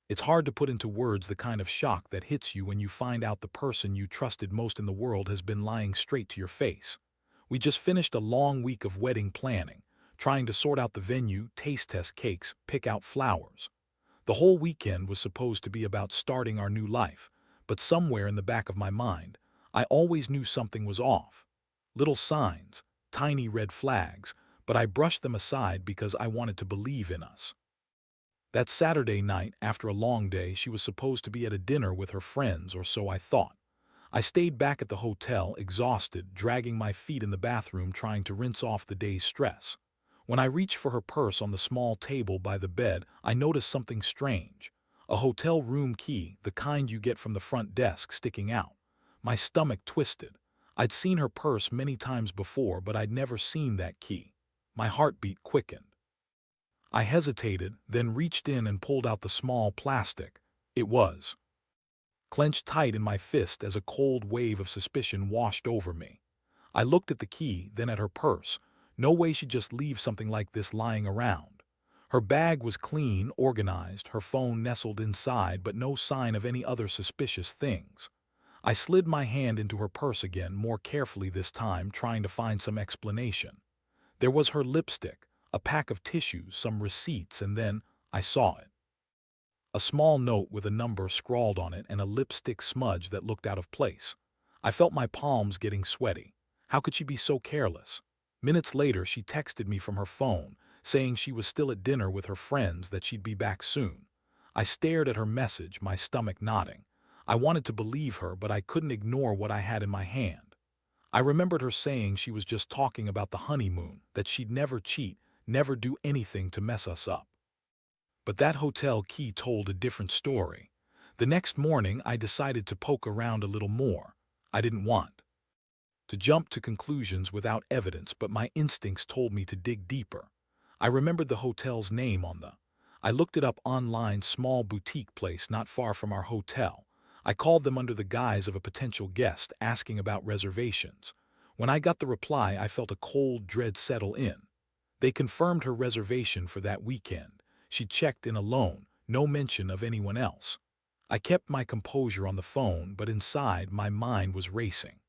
It's hard to put into words the kind of shock that hits you when you find out the person you trusted most in the world has been lying straight to your face. We just finished a long week of wedding planning, trying to sort out the venue, taste test cakes, pick out flowers. The whole weekend was supposed to be about starting our new life, but somewhere in the back of my mind, I always knew something was off. Little signs, tiny red flags, but I brushed them aside because I wanted to believe in us. That Saturday night, after a long day, she was supposed to be at a dinner with her friends, or so I thought. I stayed back at the hotel, exhausted, dragging my feet in the bathroom trying to rinse off the day's stress. When I reached for her purse on the small table by the bed, I noticed something strange. A hotel room key, the kind you get from the front desk, sticking out. My stomach twisted. I'd seen her purse many times before, but I'd never seen that key. My heartbeat quickened. I hesitated, then reached in and pulled out the small plastic. It was clenched tight in my fist as a cold wave of suspicion washed over me. I looked at the key, then at her purse. No way she'd just leave something like this lying around. Her bag was clean, organized, her phone nestled inside, but no sign of any other suspicious things. I slid my hand into her purse again, more carefully this time, trying to find some explanation. There was her lipstick, a pack of tissues, some receipts, and then I saw it. A small note with a number scrawled on it and a lipstick smudge that looked out of place. I felt my palms getting sweaty. How could she be so careless? Minutes later, she texted me from her phone, saying she was still at dinner with her friends, that she'd be back soon. I stared at her message, my stomach knotting. I wanted to believe her, but I couldn't ignore what I had in my hand. I remembered her saying she was just talking about the honeymoon, that she'd never cheat, never do anything to mess us up. But that hotel key told a different story. The next morning, I decided to poke around a little more. I didn't want to jump to conclusions without evidence, but my instincts told me to dig deeper. I remembered the hotel's name on the. I looked it up online, small boutique place not far from our hotel. I called them under the guise of a potential guest, asking about reservations. When I got the reply, I felt a cold dread settle in. They confirmed her reservation for that weekend. She checked in alone, no mention of anyone else. I kept my composure on the phone, but inside my mind was racing.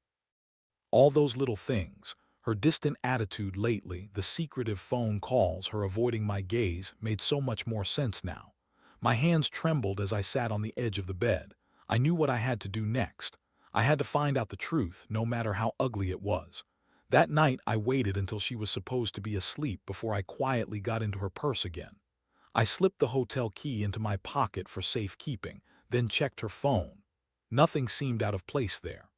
All those little things, her distant attitude lately, the secretive phone calls, her avoiding my gaze, made so much more sense now. My hands trembled as I sat on the edge of the bed. I knew what I had to do next. I had to find out the truth, no matter how ugly it was. That night, I waited until she was supposed to be asleep before I quietly got into her purse again. I slipped the hotel key into my pocket for safekeeping, then checked her phone. Nothing seemed out of place there.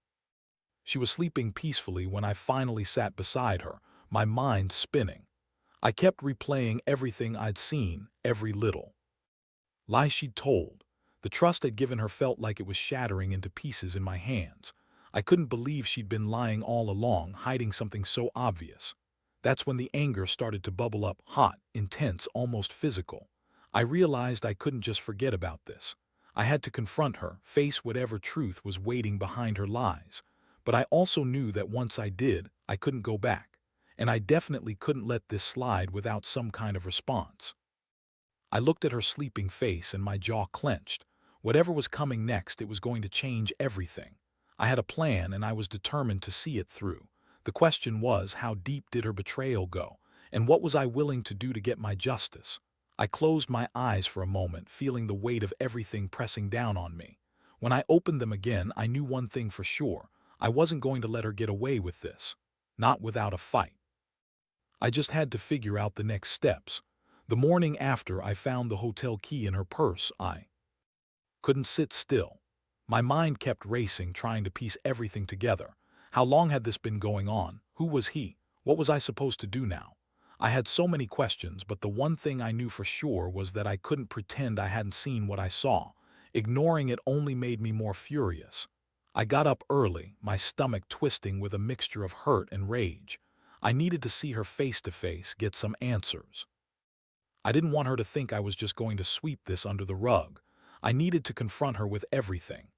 She was sleeping peacefully when I finally sat beside her, my mind spinning. I kept replaying everything I'd seen, every little lie she'd told. The trust I'd given her felt like it was shattering into pieces in my hands. I couldn't believe she'd been lying all along, hiding something so obvious. That's when the anger started to bubble up, hot, intense, almost physical. I realized I couldn't just forget about this. I had to confront her, face whatever truth was waiting behind her lies. But I also knew that once I did, I couldn't go back. And I definitely couldn't let this slide without some kind of response. I looked at her sleeping face and my jaw clenched. Whatever was coming next, it was going to change everything. I had a plan and I was determined to see it through. The question was, how deep did her betrayal go, and what was I willing to do to get my justice? I closed my eyes for a moment, feeling the weight of everything pressing down on me. When I opened them again, I knew one thing for sure. I wasn't going to let her get away with this. Not without a fight. I just had to figure out the next steps. The morning after I found the hotel key in her purse, I couldn't sit still. My mind kept racing, trying to piece everything together. How long had this been going on? Who was he? What was I supposed to do now? I had so many questions, but the one thing I knew for sure was that I couldn't pretend I hadn't seen what I saw. Ignoring it only made me more furious. I got up early, my stomach twisting with a mixture of hurt and rage. I needed to see her face to face, get some answers. I didn't want her to think I was just going to sweep this under the rug. I needed to confront her with everything.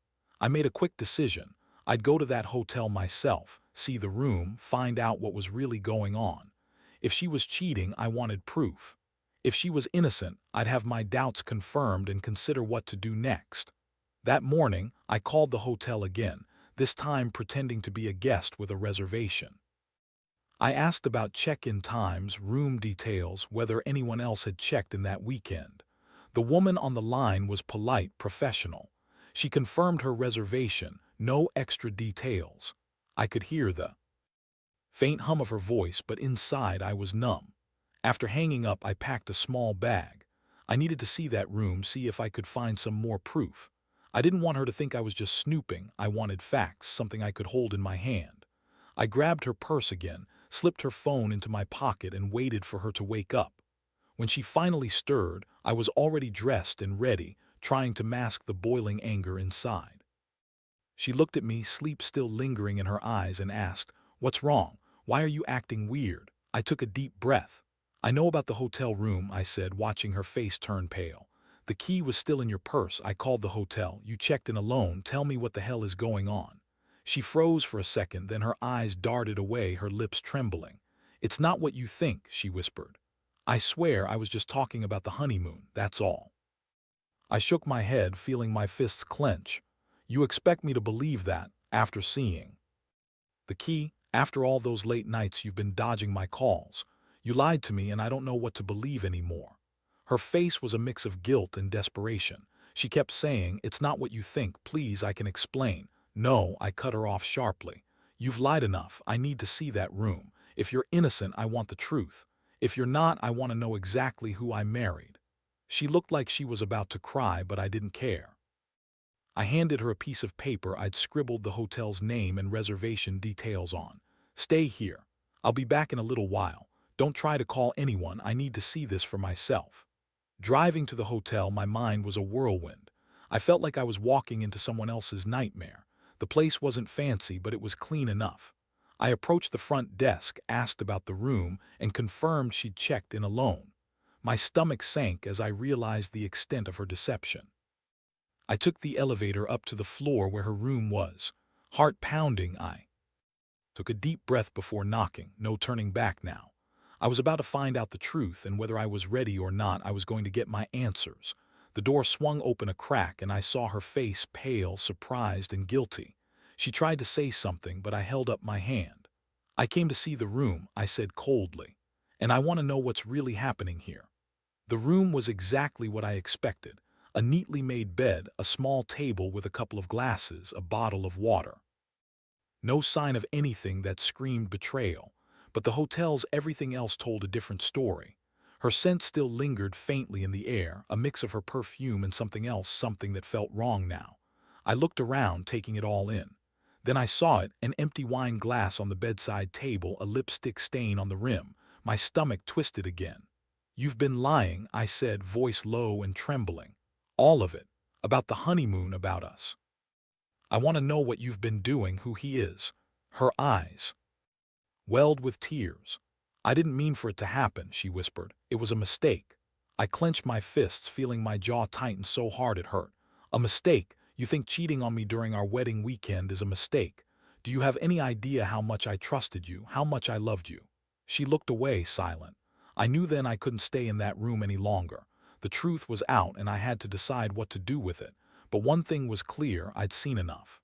I made a quick decision. I'd go to that hotel myself, see the room, find out what was really going on. If she was cheating, I wanted proof. If she was innocent, I'd have my doubts confirmed and consider what to do next. That morning, I called the hotel again, this time pretending to be a guest with a reservation. I asked about check-in times, room details, whether anyone else had checked in that weekend. The woman on the line was polite, professional. She confirmed her reservation, no extra details. I could hear the faint hum of her voice, but inside I was numb. After hanging up, I packed a small bag. I needed to see that room, see if I could find some more proof. I didn't want her to think I was just snooping. I wanted facts, something I could hold in my hand. I grabbed her purse again, slipped her phone into my pocket, and waited for her to wake up. When she finally stirred, I was already dressed and ready, trying to mask the boiling anger inside. She looked at me, sleep still lingering in her eyes, and asked, "What's wrong? Why are you acting weird?" I took a deep breath. "I know about the hotel room," I said, watching her face turn pale. "The key was still in your purse. I called the hotel. You checked in alone. Tell me what the hell is going on." She froze for a second, then her eyes darted away, her lips trembling. "It's not what you think," she whispered. "I swear I was just talking about the honeymoon, that's all." I shook my head, feeling my fists clench. "You expect me to believe that, after seeing the key, after all those late nights you've been dodging my calls? You lied to me and I don't know what to believe anymore." Her face was a mix of guilt and desperation. She kept saying, "It's not what you think. Please, I can explain." "No," I cut her off sharply. "You've lied enough. I need to see that room. If you're innocent, I want the truth. If you're not, I want to know exactly who I married." She looked like she was about to cry, but I didn't care. I handed her a piece of paper I'd scribbled the hotel's name and reservation details on. "Stay here. I'll be back in a little while. Don't try to call anyone. I need to see this for myself." Driving to the hotel, my mind was a whirlwind. I felt like I was walking into someone else's nightmare. The place wasn't fancy, but it was clean enough. I approached the front desk, asked about the room, and confirmed she'd checked in alone. My stomach sank as I realized the extent of her deception. I took the elevator up to the floor where her room was. Heart pounding, I took a deep breath before knocking. No turning back now. I was about to find out the truth, and whether I was ready or not, I was going to get my answers. The door swung open a crack, and I saw her face, pale, surprised, and guilty. She tried to say something, but I held up my hand. "I came to see the room," I said coldly, "and I want to know what's really happening here." The room was exactly what I expected. A neatly made bed, a small table with a couple of glasses, a bottle of water. No sign of anything that screamed betrayal, but the hotel's everything else told a different story. Her scent still lingered faintly in the air, a mix of her perfume and something else, something that felt wrong now. I looked around, taking it all in. Then I saw it, an empty wine glass on the bedside table, a lipstick stain on the rim. My stomach twisted again. "You've been lying," I said, voice low and trembling. "All of it. About the honeymoon, about us. I want to know what you've been doing, who he is." Her eyes welled with tears. "I didn't mean for it to happen," she whispered. "It was a mistake." I clenched my fists, feeling my jaw tighten so hard it hurt. "A mistake? You think cheating on me during our wedding weekend is a mistake? Do you have any idea how much I trusted you, how much I loved you?" She looked away, silent. I knew then I couldn't stay in that room any longer. The truth was out, and I had to decide what to do with it. But one thing was clear: I'd seen enough.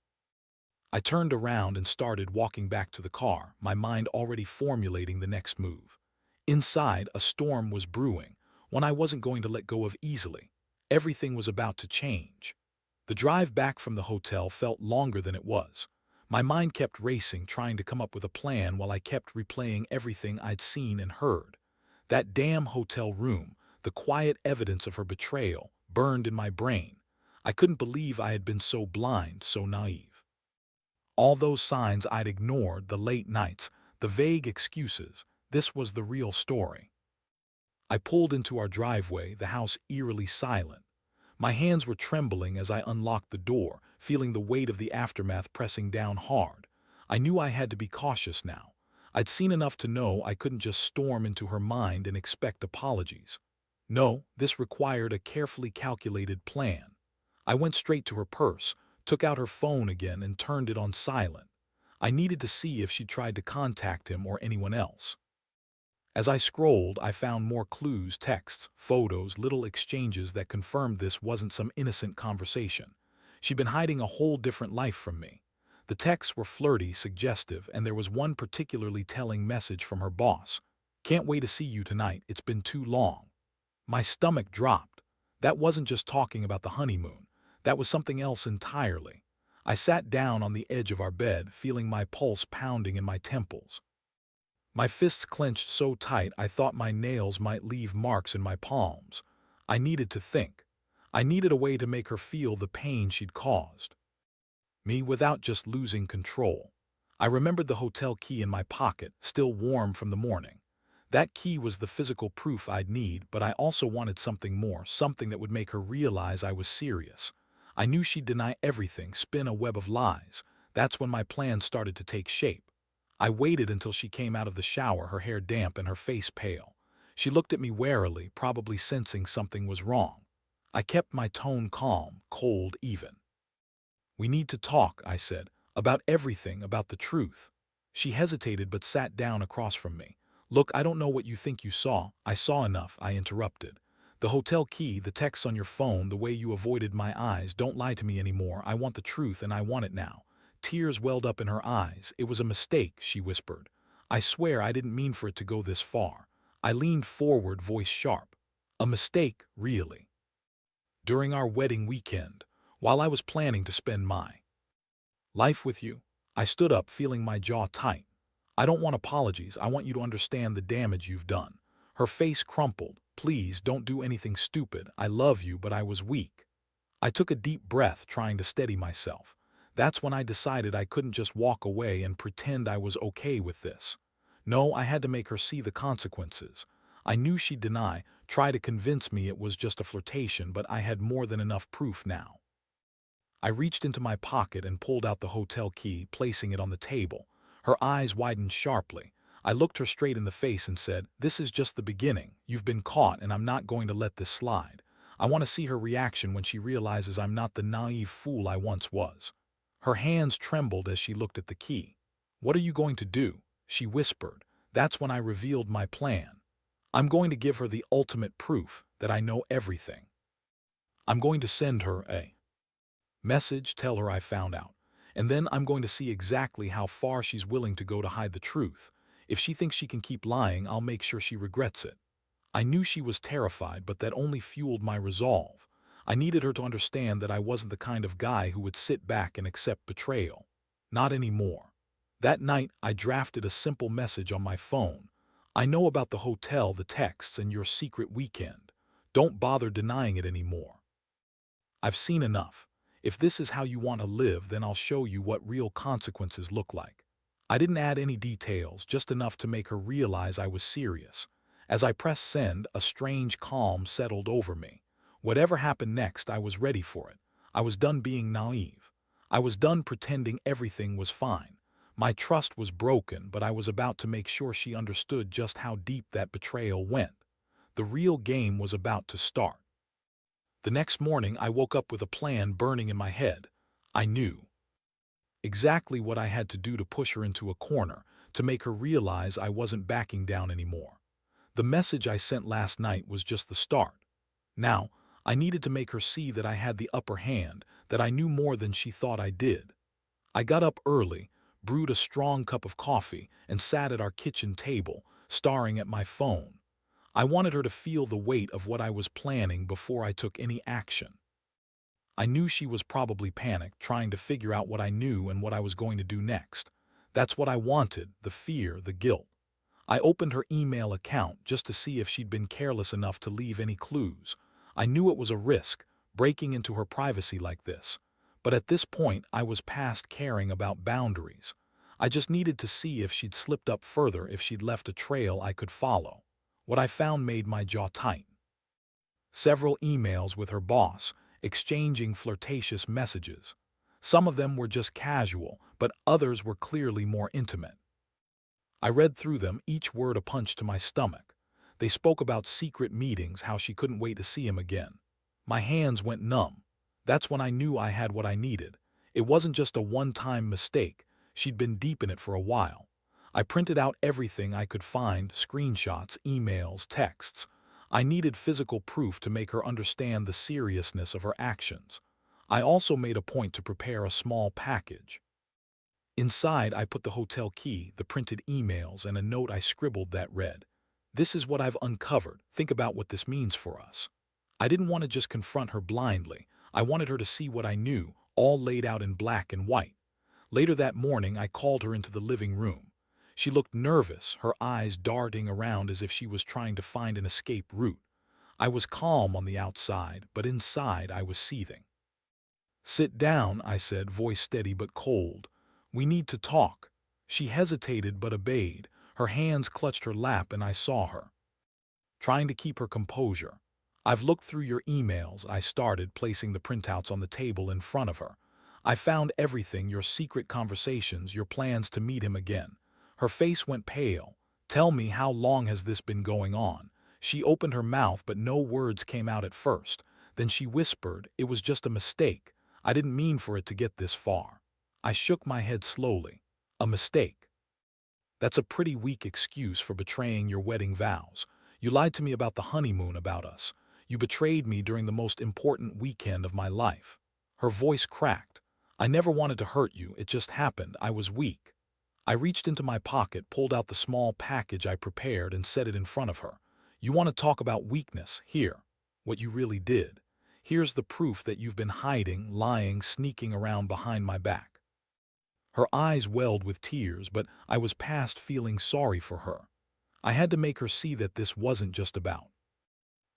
I turned around and started walking back to the car, my mind already formulating the next move. Inside, a storm was brewing, one I wasn't going to let go of easily. Everything was about to change. The drive back from the hotel felt longer than it was. My mind kept racing, trying to come up with a plan while I kept replaying everything I'd seen and heard. That damn hotel room, the quiet evidence of her betrayal, burned in my brain. I couldn't believe I had been so blind, so naive. All those signs I'd ignored, the late nights, the vague excuses, this was the real story. I pulled into our driveway, the house eerily silent. My hands were trembling as I unlocked the door, feeling the weight of the aftermath pressing down hard. I knew I had to be cautious now. I'd seen enough to know I couldn't just storm into her mind and expect apologies. No, this required a carefully calculated plan. I went straight to her purse, took out her phone again, and turned it on silent. I needed to see if she tried to contact him or anyone else. As I scrolled, I found more clues, texts, photos, little exchanges that confirmed this wasn't some innocent conversation. She'd been hiding a whole different life from me. The texts were flirty, suggestive, and there was one particularly telling message from her boss. "Can't wait to see you tonight, it's been too long." My stomach dropped. That wasn't just talking about the honeymoon. That was something else entirely. I sat down on the edge of our bed, feeling my pulse pounding in my temples. My fists clenched so tight I thought my nails might leave marks in my palms. I needed to think. I needed a way to make her feel the pain she'd caused me without just losing control. I remembered the hotel key in my pocket, still warm from the morning. That key was the physical proof I'd need, but I also wanted something more, something that would make her realize I was serious. I knew she'd deny everything, spin a web of lies. That's when my plan started to take shape. I waited until she came out of the shower, her hair damp and her face pale. She looked at me warily, probably sensing something was wrong. I kept my tone calm, cold even. "We need to talk," I said, "about everything, about the truth." She hesitated but sat down across from me. "Look, I don't know what you think you saw." "I saw enough," I interrupted. "The hotel key, the texts on your phone, the way you avoided my eyes. Don't lie to me anymore. I want the truth and I want it now." Tears welled up in her eyes. "It was a mistake," she whispered. "I swear I didn't mean for it to go this far." I leaned forward, voice sharp. "A mistake, really?" "During our wedding weekend, while I was planning to spend my life with you." I stood up, feeling my jaw tight. "I don't want apologies. I want you to understand the damage you've done." Her face crumpled. "Please, don't do anything stupid. I love you, but I was weak." I took a deep breath, trying to steady myself. That's when I decided I couldn't just walk away and pretend I was okay with this. No, I had to make her see the consequences. I knew she'd deny, try to convince me it was just a flirtation, but I had more than enough proof now. I reached into my pocket and pulled out the hotel key, placing it on the table. Her eyes widened sharply. I looked her straight in the face and said, "This is just the beginning. You've been caught, and I'm not going to let this slide." I want to see her reaction when she realizes I'm not the naive fool I once was. Her hands trembled as she looked at the key. "What are you going to do?" she whispered. That's when I revealed my plan. I'm going to give her the ultimate proof that I know everything. I'm going to send her a message, tell her I found out. And then I'm going to see exactly how far she's willing to go to hide the truth. If she thinks she can keep lying, I'll make sure she regrets it. I knew she was terrified, but that only fueled my resolve. I needed her to understand that I wasn't the kind of guy who would sit back and accept betrayal. Not anymore. That night, I drafted a simple message on my phone. "I know about the hotel, the texts, and your secret weekend. Don't bother denying it anymore. I've seen enough. If this is how you want to live, then I'll show you what real consequences look like." I didn't add any details, just enough to make her realize I was serious. As I pressed send, a strange calm settled over me. Whatever happened next, I was ready for it. I was done being naive. I was done pretending everything was fine. My trust was broken, but I was about to make sure she understood just how deep that betrayal went. The real game was about to start. The next morning, I woke up with a plan burning in my head. I knew exactly what I had to do to push her into a corner, to make her realize I wasn't backing down anymore. The message I sent last night was just the start. Now, I needed to make her see that I had the upper hand, that I knew more than she thought I did. I got up early, brewed a strong cup of coffee, and sat at our kitchen table, staring at my phone. I wanted her to feel the weight of what I was planning before I took any action. I knew she was probably panicked, trying to figure out what I knew and what I was going to do next. That's what I wanted, the fear, the guilt. I opened her email account just to see if she'd been careless enough to leave any clues. I knew it was a risk, breaking into her privacy like this. But at this point, I was past caring about boundaries. I just needed to see if she'd slipped up further, if she'd left a trail I could follow. What I found made my jaw tight. Several emails with her boss, exchanging flirtatious messages. Some of them were just casual, but others were clearly more intimate. I read through them, each word a punch to my stomach. They spoke about secret meetings, how she couldn't wait to see him again. My hands went numb. That's when I knew I had what I needed. It wasn't just a one-time mistake. She'd been deep in it for a while. I printed out everything I could find, screenshots, emails, texts. I needed physical proof to make her understand the seriousness of her actions. I also made a point to prepare a small package. Inside, I put the hotel key, the printed emails, and a note I scribbled that read, "This is what I've uncovered. Think about what this means for us." I didn't want to just confront her blindly. I wanted her to see what I knew, all laid out in black and white. Later that morning, I called her into the living room. She looked nervous, her eyes darting around as if she was trying to find an escape route. I was calm on the outside, but inside I was seething. "Sit down," I said, voice steady but cold. "We need to talk." She hesitated but obeyed. Her hands clutched her lap and I saw her, trying to keep her composure. "I've looked through your emails," I started, placing the printouts on the table in front of her. "I found everything, your secret conversations, your plans to meet him again." Her face went pale. "Tell me, how long has this been going on?" She opened her mouth, but no words came out at first. Then she whispered, "It was just a mistake. I didn't mean for it to get this far." I shook my head slowly. "A mistake? That's a pretty weak excuse for betraying your wedding vows. You lied to me about the honeymoon, about us. You betrayed me during the most important weekend of my life." Her voice cracked. "I never wanted to hurt you, it just happened. I was weak." I reached into my pocket, pulled out the small package I prepared, and set it in front of her. "You want to talk about weakness? Here. What you really did. Here's the proof that you've been hiding, lying, sneaking around behind my back." Her eyes welled with tears, but I was past feeling sorry for her. I had to make her see that this wasn't just about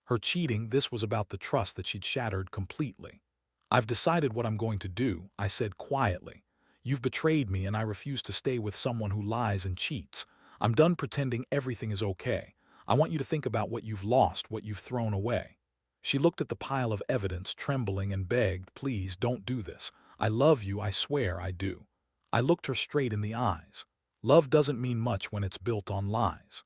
her cheating, this was about the trust that she'd shattered completely. "I've decided what I'm going to do," I said quietly. "You've betrayed me and I refuse to stay with someone who lies and cheats. I'm done pretending everything is okay. I want you to think about what you've lost, what you've thrown away." She looked at the pile of evidence, trembling, and begged, "Please don't do this. I love you, I swear I do." I looked her straight in the eyes. "Love doesn't mean much when it's built on lies.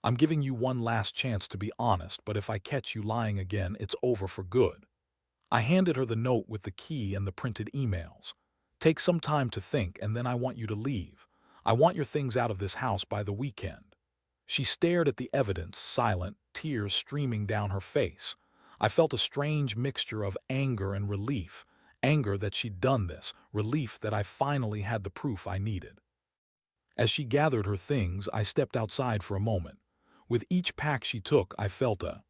I'm giving you one last chance to be honest, but if I catch you lying again, it's over for good." I handed her the note with the key and the printed emails. "Take some time to think, and then I want you to leave. I want your things out of this house by the weekend." She stared at the evidence, silent, tears streaming down her face. I felt a strange mixture of anger and relief. Anger that she'd done this, relief that I finally had the proof I needed. As she gathered her things, I stepped outside for a moment. With each pack she took, I felt a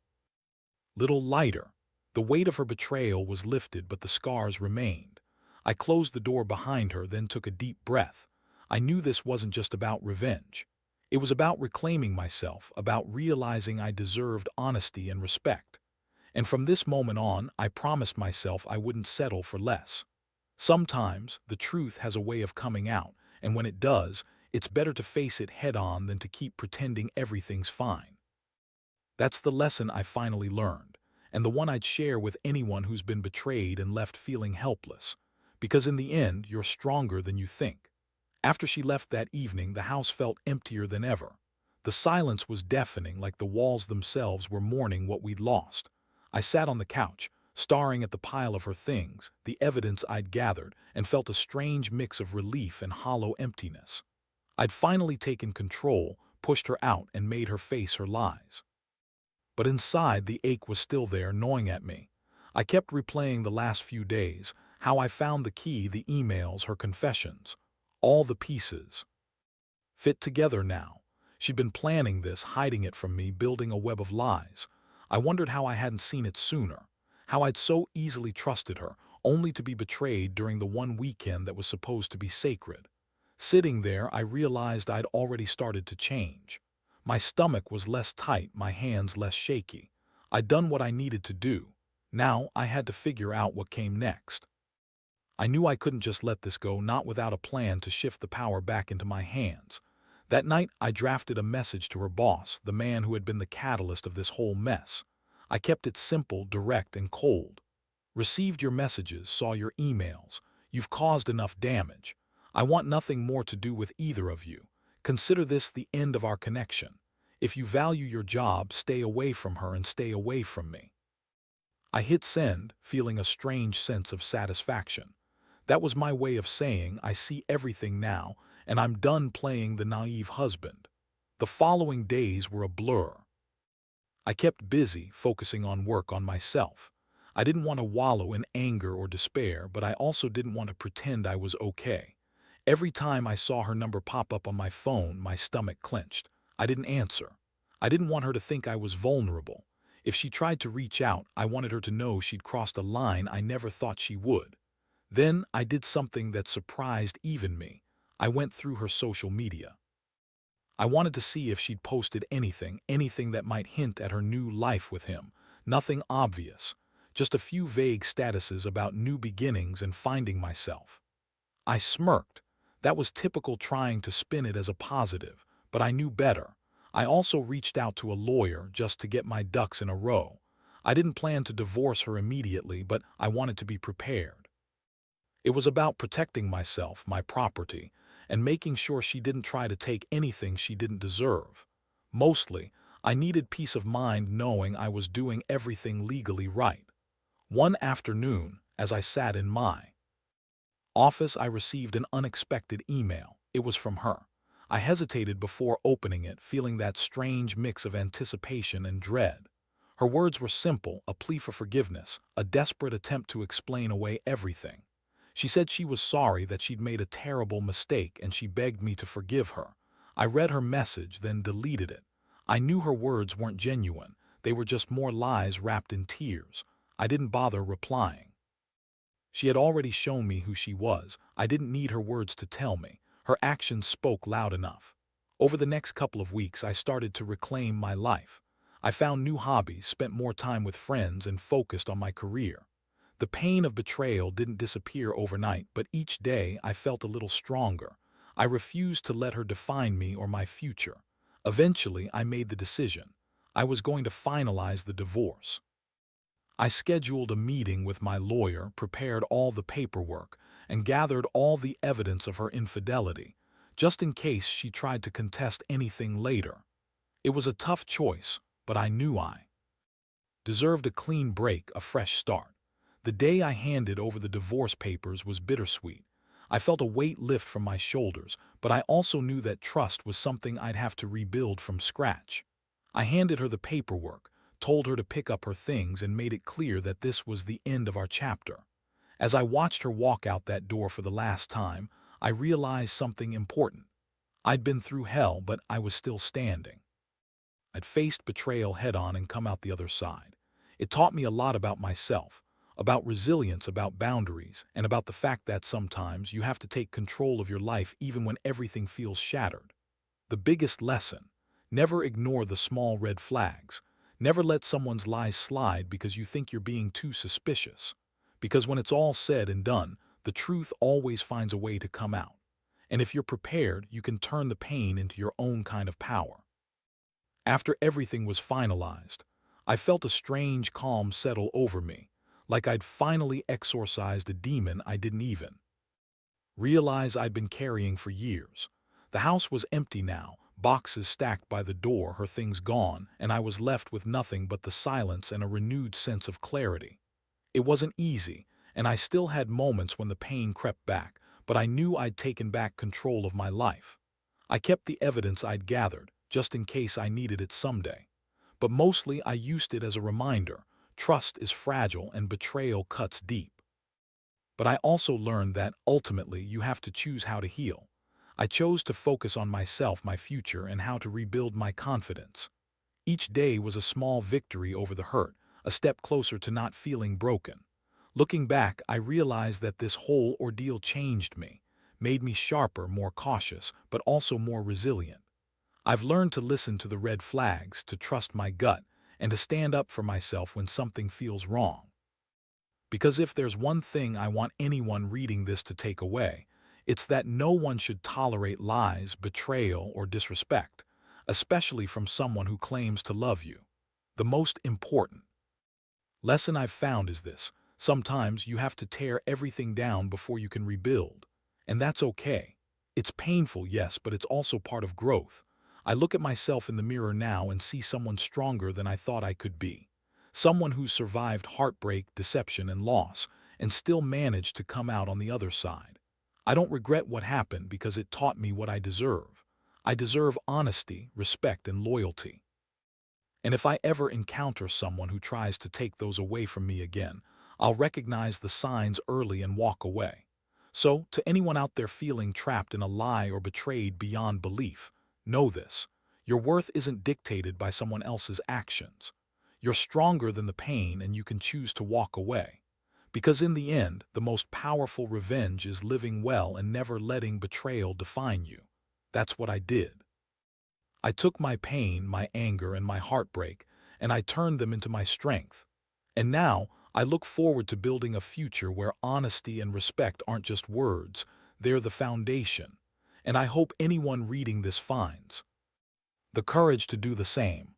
little lighter. The weight of her betrayal was lifted, but the scars remained. I closed the door behind her, then took a deep breath. I knew this wasn't just about revenge. It was about reclaiming myself, about realizing I deserved honesty and respect. And from this moment on, I promised myself I wouldn't settle for less. Sometimes, the truth has a way of coming out, and when it does, it's better to face it head-on than to keep pretending everything's fine. That's the lesson I finally learned, and the one I'd share with anyone who's been betrayed and left feeling helpless. Because in the end, you're stronger than you think. After she left that evening, the house felt emptier than ever. The silence was deafening, like the walls themselves were mourning what we'd lost. I sat on the couch, staring at the pile of her things, the evidence I'd gathered, and felt a strange mix of relief and hollow emptiness. I'd finally taken control, pushed her out, and made her face her lies. But inside, the ache was still there, gnawing at me. I kept replaying the last few days, how I found the key, the emails, her confessions. All the pieces fit together now. She'd been planning this, hiding it from me, building a web of lies. I wondered how I hadn't seen it sooner, how I'd so easily trusted her, only to be betrayed during the one weekend that was supposed to be sacred. Sitting there, I realized I'd already started to change. My stomach was less tight, my hands less shaky. I'd done what I needed to do. Now I had to figure out what came next. I knew I couldn't just let this go, not without a plan to shift the power back into my hands. That night, I drafted a message to her boss, the man who had been the catalyst of this whole mess. I kept it simple, direct, and cold. "Received your messages, saw your emails. You've caused enough damage. I want nothing more to do with either of you. Consider this the end of our connection. If you value your job, stay away from her and stay away from me." I hit send, feeling a strange sense of satisfaction. That was my way of saying I see everything now, and I'm done playing the naive husband. The following days were a blur. I kept busy, focusing on work on myself. I didn't want to wallow in anger or despair, but I also didn't want to pretend I was okay. Every time I saw her number pop up on my phone, my stomach clenched. I didn't answer. I didn't want her to think I was vulnerable. If she tried to reach out, I wanted her to know she'd crossed a line I never thought she would. Then I did something that surprised even me. I went through her social media. I wanted to see if she'd posted anything that might hint at her new life with him. Nothing obvious, just a few vague statuses about new beginnings and finding myself. I smirked. That was typical, trying to spin it as a positive, but I knew better. I also reached out to a lawyer just to get my ducks in a row. I didn't plan to divorce her immediately, but I wanted to be prepared. It was about protecting myself, my property, and making sure she didn't try to take anything she didn't deserve. Mostly, I needed peace of mind knowing I was doing everything legally right. One afternoon, as I sat in my office, I received an unexpected email. It was from her. I hesitated before opening it, feeling that strange mix of anticipation and dread. Her words were simple, a plea for forgiveness, a desperate attempt to explain away everything. She said she was sorry, that she'd made a terrible mistake, and she begged me to forgive her. I read her message, then deleted it. I knew her words weren't genuine. They were just more lies wrapped in tears. I didn't bother replying. She had already shown me who she was. I didn't need her words to tell me. Her actions spoke loud enough. Over the next couple of weeks, I started to reclaim my life. I found new hobbies, spent more time with friends, and focused on my career. The pain of betrayal didn't disappear overnight, but each day I felt a little stronger. I refused to let her define me or my future. Eventually, I made the decision. I was going to finalize the divorce. I scheduled a meeting with my lawyer, prepared all the paperwork, and gathered all the evidence of her infidelity, just in case she tried to contest anything later. It was a tough choice, but I knew I deserved a clean break, a fresh start. The day I handed over the divorce papers was bittersweet. I felt a weight lift from my shoulders, but I also knew that trust was something I'd have to rebuild from scratch. I handed her the paperwork, told her to pick up her things, and made it clear that this was the end of our chapter. As I watched her walk out that door for the last time, I realized something important. I'd been through hell, but I was still standing. I'd faced betrayal head-on and come out the other side. It taught me a lot about myself, about resilience, about boundaries, and about the fact that sometimes you have to take control of your life even when everything feels shattered. The biggest lesson: never ignore the small red flags. Never let someone's lies slide because you think you're being too suspicious. Because when it's all said and done, the truth always finds a way to come out. And if you're prepared, you can turn the pain into your own kind of power. After everything was finalized, I felt a strange calm settle over me, like I'd finally exorcised a demon I didn't even realize I'd been carrying for years. The house was empty now, boxes stacked by the door, her things gone, and I was left with nothing but the silence and a renewed sense of clarity. It wasn't easy, and I still had moments when the pain crept back, but I knew I'd taken back control of my life. I kept the evidence I'd gathered, just in case I needed it someday. But mostly I used it as a reminder: trust is fragile and betrayal cuts deep. But I also learned that, ultimately, you have to choose how to heal. I chose to focus on myself, my future, and how to rebuild my confidence. Each day was a small victory over the hurt, a step closer to not feeling broken. Looking back, I realized that this whole ordeal changed me, made me sharper, more cautious, but also more resilient. I've learned to listen to the red flags, to trust my gut, and to stand up for myself when something feels wrong. Because if there's one thing I want anyone reading this to take away, it's that no one should tolerate lies, betrayal, or disrespect, especially from someone who claims to love you. The most important lesson I've found is this: sometimes you have to tear everything down before you can rebuild. And that's okay. It's painful, yes, but it's also part of growth. I look at myself in the mirror now and see someone stronger than I thought I could be. Someone who's survived heartbreak, deception, and loss, and still managed to come out on the other side. I don't regret what happened because it taught me what I deserve. I deserve honesty, respect, and loyalty. And if I ever encounter someone who tries to take those away from me again, I'll recognize the signs early and walk away. So, to anyone out there feeling trapped in a lie or betrayed beyond belief, know this: your worth isn't dictated by someone else's actions. You're stronger than the pain, and you can choose to walk away. Because in the end, the most powerful revenge is living well and never letting betrayal define you. That's what I did. I took my pain, my anger, and my heartbreak, and I turned them into my strength. And now, I look forward to building a future where honesty and respect aren't just words, they're the foundation. And I hope anyone reading this finds the courage to do the same.